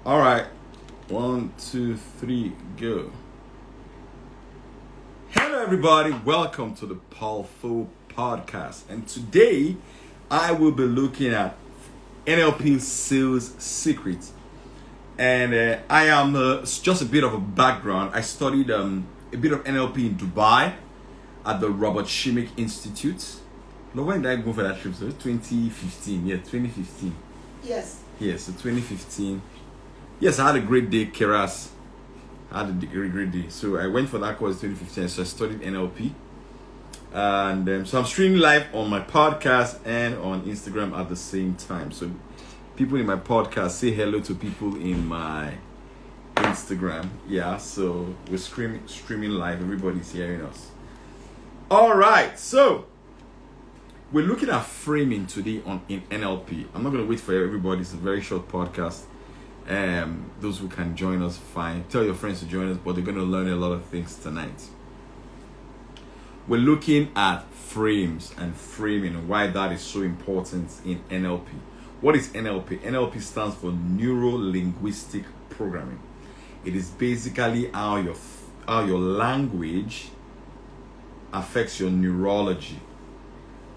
All right. 1, 2, 3, go. Hello, everybody. Welcome to the Powerful Podcast. And today, I will be looking at NLP sales secrets. And I am just a bit of a background. I studied a bit of NLP in Dubai at the Robert Shimmick Institute. No, when did I go for that trip? So 2015. Yeah, 2015. Yes. Yes, so 2015. Yes, I had a great day, Keras. I had a great day. So I went for that course in 2015. So I studied NLP. And so I'm streaming live on my podcast and on Instagram at the same time. So people in my podcast, say hello to people in my Instagram. Yeah, so we're streaming live. Everybody's hearing us. All right, so we're looking at framing today in NLP. I'm not going to wait for everybody. It's a very short podcast. Those who can join us, fine. Tell your friends to join us, but they're going to learn a lot of things tonight. We're looking at frames and framing and why that is so important in NLP. What is NLP? NLP stands for Neuro-Linguistic Programming. It is basically how your language affects your neurology,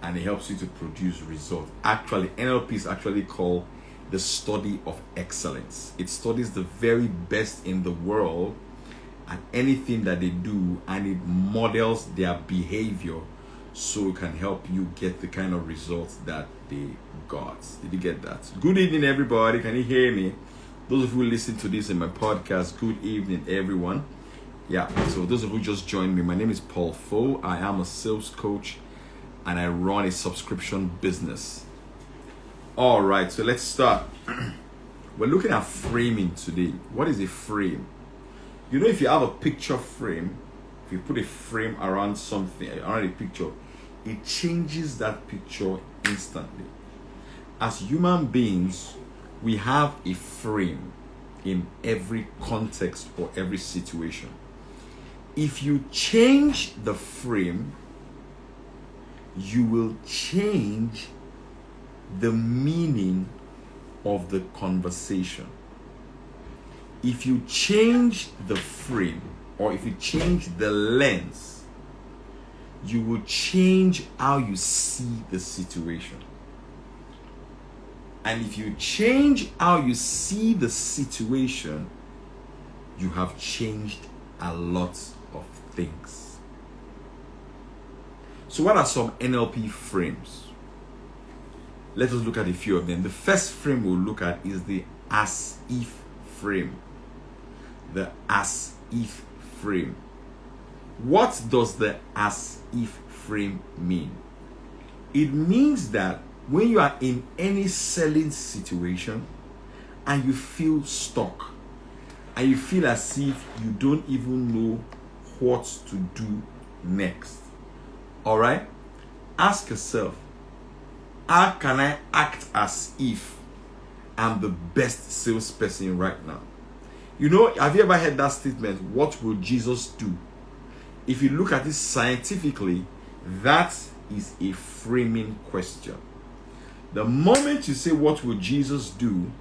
and it helps you to produce results. Actually, NLP is actually called the study of excellence. It studies the very best in the world at anything that they do, and it models their behavior so it can help you get the kind of results that they got. Did you get that? Good evening, everybody. Can you hear me? Those of you who listen to this in my podcast, good evening, everyone. Yeah, so those of you who just joined me, my name is Paul Foe. I am a sales coach and I run a subscription business. All right, so let's start. We're looking at framing today. What is a frame? You know, if you have a picture frame, if you put a frame around something, around a picture, it changes that picture instantly. As human beings, we have a frame in every context or every situation. If you change the frame, you will change the meaning of the conversation. If you change the frame, or if you change the lens, you will change how you see the situation. And if you change how you see the situation, you have changed a lot of things. So what are some NLP frames? Let us look at a few of them. The first frame we'll look at is the as-if frame. The as-if frame. What does the as-if frame mean? It means that when you are in any selling situation and you feel stuck and you feel as if you don't even know what to do next, all right, ask yourself, how can I act as if I'm the best salesperson right now? You know, have you ever heard that statement, what will Jesus do? If you look at it scientifically, that is a framing question. The moment you say, what will Jesus do,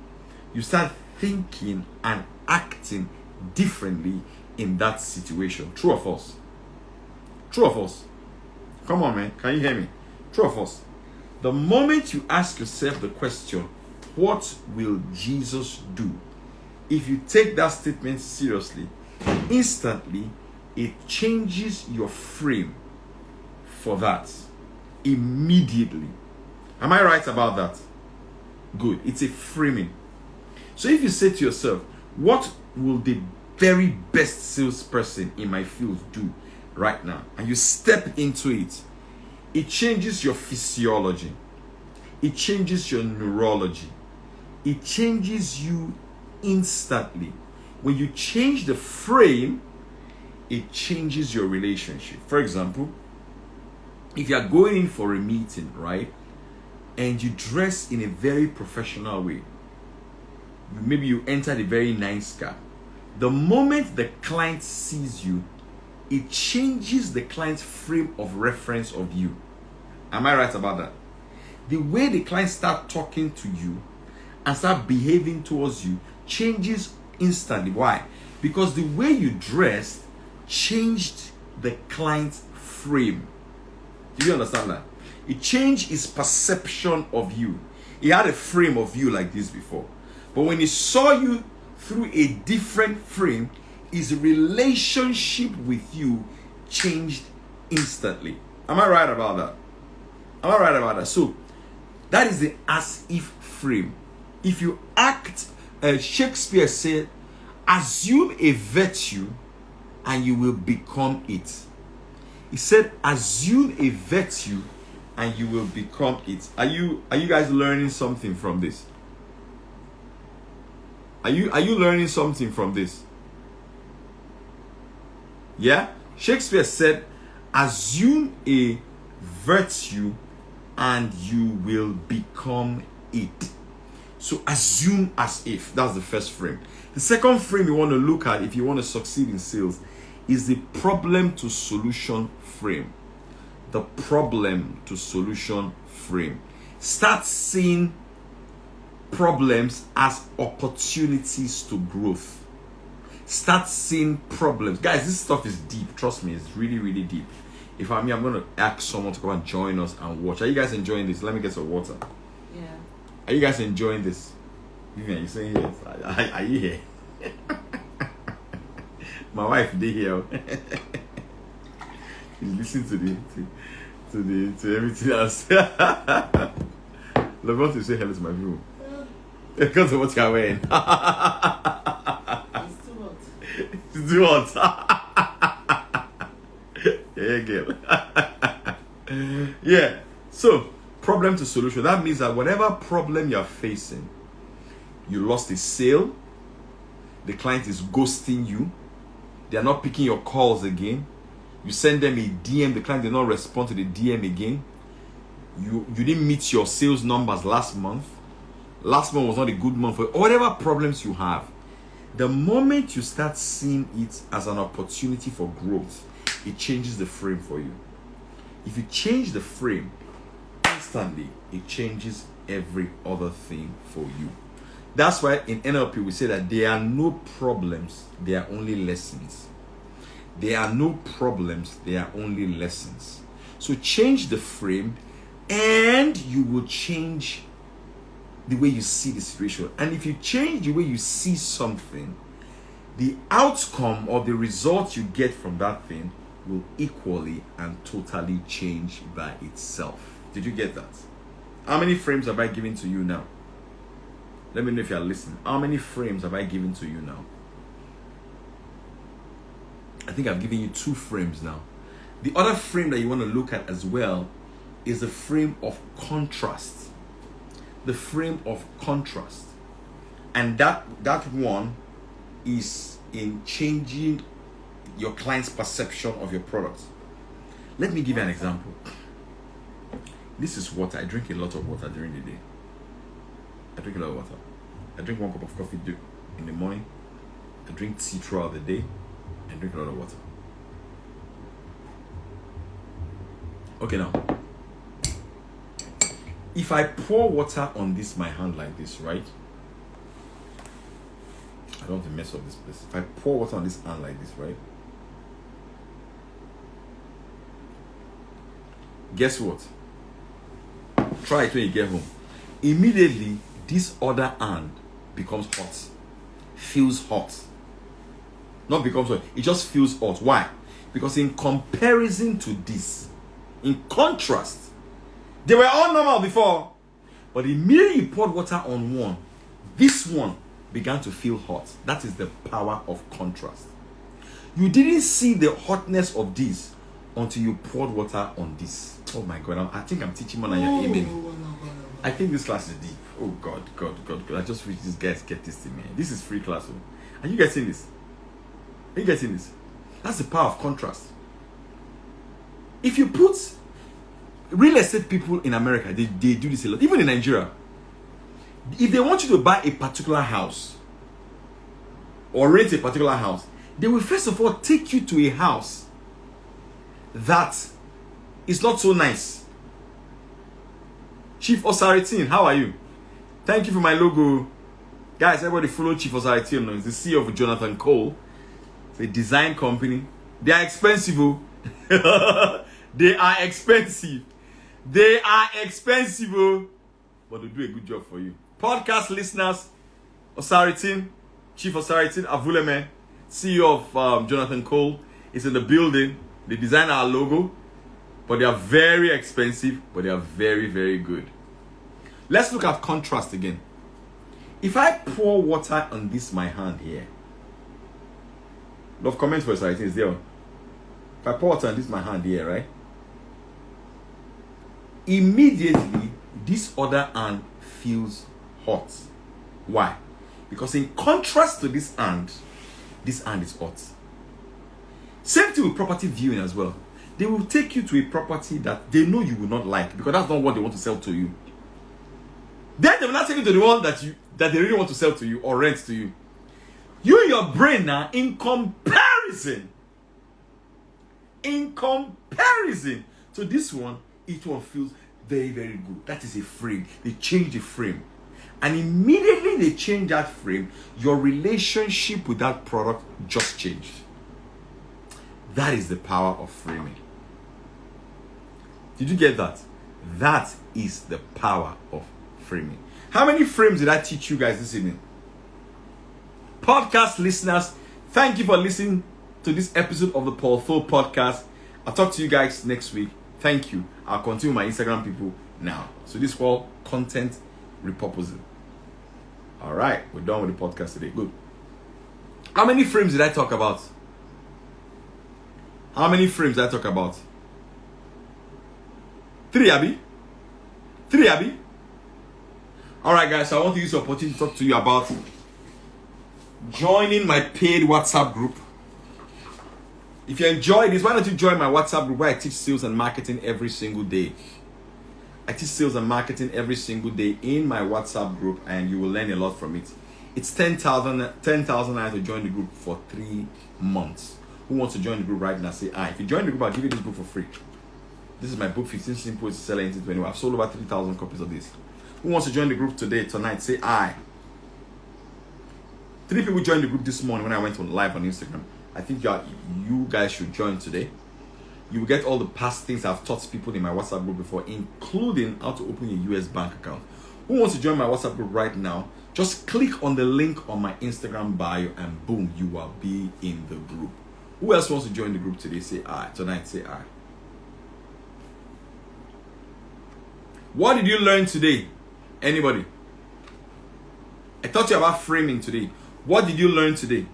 you start thinking and acting differently in that situation. True or false? True or false? Come on, man. Can you hear me? True or false? The moment you ask yourself the question, what will Jesus do? If you take that statement seriously, instantly, it changes your frame for that. Immediately. Am I right about that? Good. It's a framing. So if you say to yourself, what will the very best salesperson in my field do right now? And you step into it, it changes your physiology. It changes your neurology. It changes you instantly. When you change the frame, it changes your relationship. For example, if you are going in for a meeting, right, and you dress in a very professional way, maybe you enter a very nice car, the moment the client sees you, it changes the client's frame of reference of you. Am I right about that? The way the client starts talking to you and start behaving towards you changes instantly. Why? Because the way you dressed changed the client's frame. Do you understand that? It changed his perception of you. He had a frame of you like this before, but when he saw you through a different frame, his relationship with you changed instantly. Am I right about that? Am I right about that? So that is the as if frame. If you act, Shakespeare said, assume a virtue and you will become it. He said, assume a virtue and you will become it. Are you guys learning something from this? Are you learning something from this? Yeah? Shakespeare said, assume a virtue and you will become it. So assume as if. That's the first frame. The second frame you want to look at if you want to succeed in sales is the problem to solution frame. The problem to solution frame. Start seeing problems as opportunities to growth. Start seeing problems. Guys, this stuff is deep. Trust me, it's really, really deep. If I'm here, I'm going to ask someone to come and join us and watch. Are you guys enjoying this? Let me get some water. Yeah. Are you guys enjoying this? Vivian, you saying yes? Are you here? My wife did here. She's listening to everything else. Love, want to say hello to my view. Because of what you're wearing. It's too hot. It's too hot. Yeah, girl. Yeah. So, problem to solution. That means that whatever problem you're facing, you lost a sale, the client is ghosting you, they are not picking your calls again, you send them a DM, the client did not respond to the DM again, you didn't meet your sales numbers last month was not a good month, for whatever problems you have, the moment you start seeing it as an opportunity for growth, it changes the frame for you. If you change the frame, instantly it changes every other thing for you. That's why in NLP we say that there are no problems, there are only lessons. There are no problems, there are only lessons. So change the frame and you will change the way you see the situation. And if you change the way you see something, the outcome or the result you get from that thing will equally and totally change by itself. Did you get that? How many frames have I given to you now? Let me know if you are listening. How many frames have I given to you now? I think I've given you 2 frames now. The other frame that you want to look at as well is the frame of contrast. The frame of contrast. And that one is in changing your client's perception of your product. Let me give you an example. This is water. I drink a lot of water during the day. I drink a lot of water. I drink 1 cup of coffee in the morning. I drink tea throughout the day. I drink a lot of water. Okay, now. If I pour water on this, my hand like this, right? I don't want to mess up this place. If I pour water on this hand like this, right? Guess what? Try it when you get home. Immediately, this other hand becomes hot. Feels hot. Not becomes hot. It just feels hot. Why? Because in comparison to this, in contrast, they were all normal before. But immediately you poured water on one, this one began to feel hot. That is the power of contrast. You didn't see the hotness of this until you poured water on this. Oh my God, I think I'm teaching more than you're aiming. I think this class is deep. Oh God. I just wish these guys get this thing, man. This is free class. Are you getting this? Are you getting this? That's the power of contrast. If you put real estate people in America, they do this a lot. Even in Nigeria, if they want you to buy a particular house or rent a particular house, they will first of all take you to a house that is not so nice. Chief Osaritin, how are you? Thank you for my logo. Guys, everybody follow Chief Authority. It's the CEO of Jonathan Cole. It's a design company. They are expensive. They are expensive. They are expensive. But they do a good job for you. Podcast listeners, Authority, Chief Authority, Avuleme, CEO of Jonathan Cole, is in the building. They design our logo. But they are very expensive. But they are very, very good. Let's look at contrast again. If I pour water on this my hand here, love comment for us, right? It's there. If I pour water on this my hand here, right? Immediately, this other hand feels hot. Why? Because in contrast to this hand is hot. Same thing with property viewing as well. They will take you to a property that they know you will not like because that's not what they want to sell to you. Then they will not take you to the one that they really want to sell to you or rent to you. You and your brain now, in comparison to this one, each one feels very, very good. That is a frame. They change the frame. And immediately they change that frame, your relationship with that product just changed. That is the power of framing. Did you get that? That is the power of framing. How many frames did I teach you guys this evening? Podcast listeners, thank you for listening to this episode of the Paul Fo podcast. I'll talk to you guys next week. Thank you. I'll continue my Instagram people now. So this is called content repurposing. All right, we're done with the podcast today. Good. How many frames did I talk about? How many frames did I talk about? 3, Abby? 3, Abby? All right, guys, so I want to use the opportunity to talk to you about joining my paid WhatsApp group. If you enjoy this, why don't you join my WhatsApp group where I teach sales and marketing every single day. I teach sales and marketing every single day in my WhatsApp group, and you will learn a lot from it. It's 10,000 to join the group for 3 months. Who wants to join the group right now? Say I. If you join the group, I'll give you this book for free. This is my book, 15 Simple Ways to Sell Anything to Anyone. I've sold over 3,000 copies of this. Who wants to join the group today, tonight? Say I. 3 people joined the group this morning when I went on live on Instagram. I think you guys should join today. You will get all the past things I've taught people in my WhatsApp group before, including how to open a US bank account. Who wants to join my WhatsApp group right now? Just click on the link on my Instagram bio and boom, you will be in the group. Who else wants to join the group today? Say I. Tonight, say I. What did you learn today? Anybody? I taught you about framing today. What did you learn today?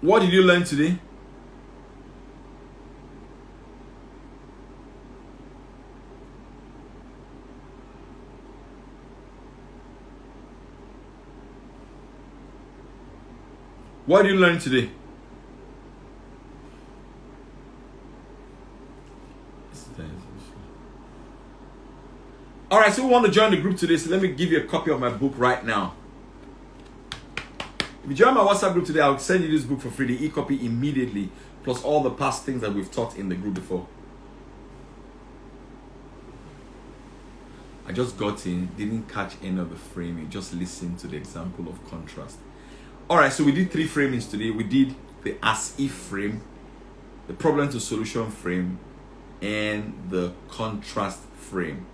What did you learn today? What did you learn today? All right, so we want to join the group today, so let me give you a copy of my book right now. If you join my WhatsApp group today, I'll send you this book for free, the e-copy immediately, plus all the past things that we've taught in the group before. I just got in, didn't catch any of the framing, just listened to the example of contrast. All right, so we did 3 framings today. We did the as-if frame, the problem to solution frame, and the contrast frame.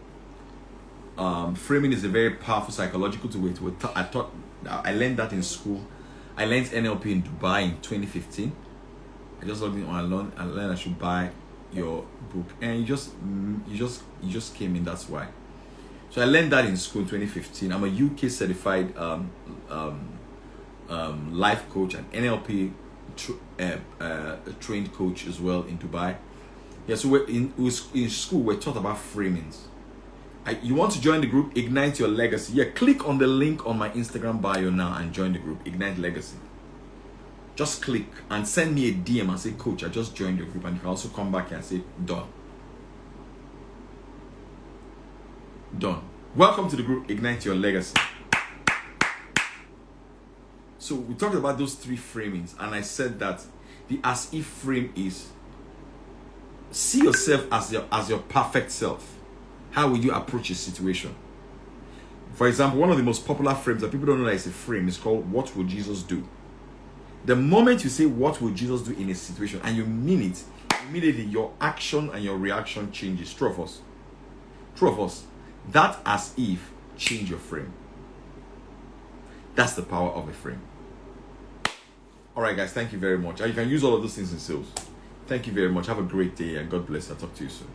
Framing is a very powerful psychological way to I learned that in school. I learned NLP in Dubai in 2015. I just logged in on I learned I should buy your book, and you just came in. That's why. So I learned that in school in 2015. I'm a UK certified life coach and NLP trained coach as well in Dubai. Yeah, so in school we're taught about framings. You want to join the group, Ignite Your Legacy? Yeah, click on the link on my Instagram bio now and join the group, Ignite Legacy. Just click and send me a DM and say, Coach, I just joined your group. And you can also come back and say, done. Done. Welcome to the group, Ignite Your Legacy. So we talked about those 3 framings, and I said that the as-if frame is see yourself as your perfect self. How will you approach a situation? For example, one of the most popular frames that people don't know that is a frame is called "What would Jesus do?" The moment you say "What would Jesus do" in a situation and you mean it, immediately your action and your reaction changes. True of us. True of us. That as if change your frame. That's the power of a frame. Alright guys, thank you very much. You can use all of those things in sales. Thank you very much. Have a great day and God bless. I'll talk to you soon.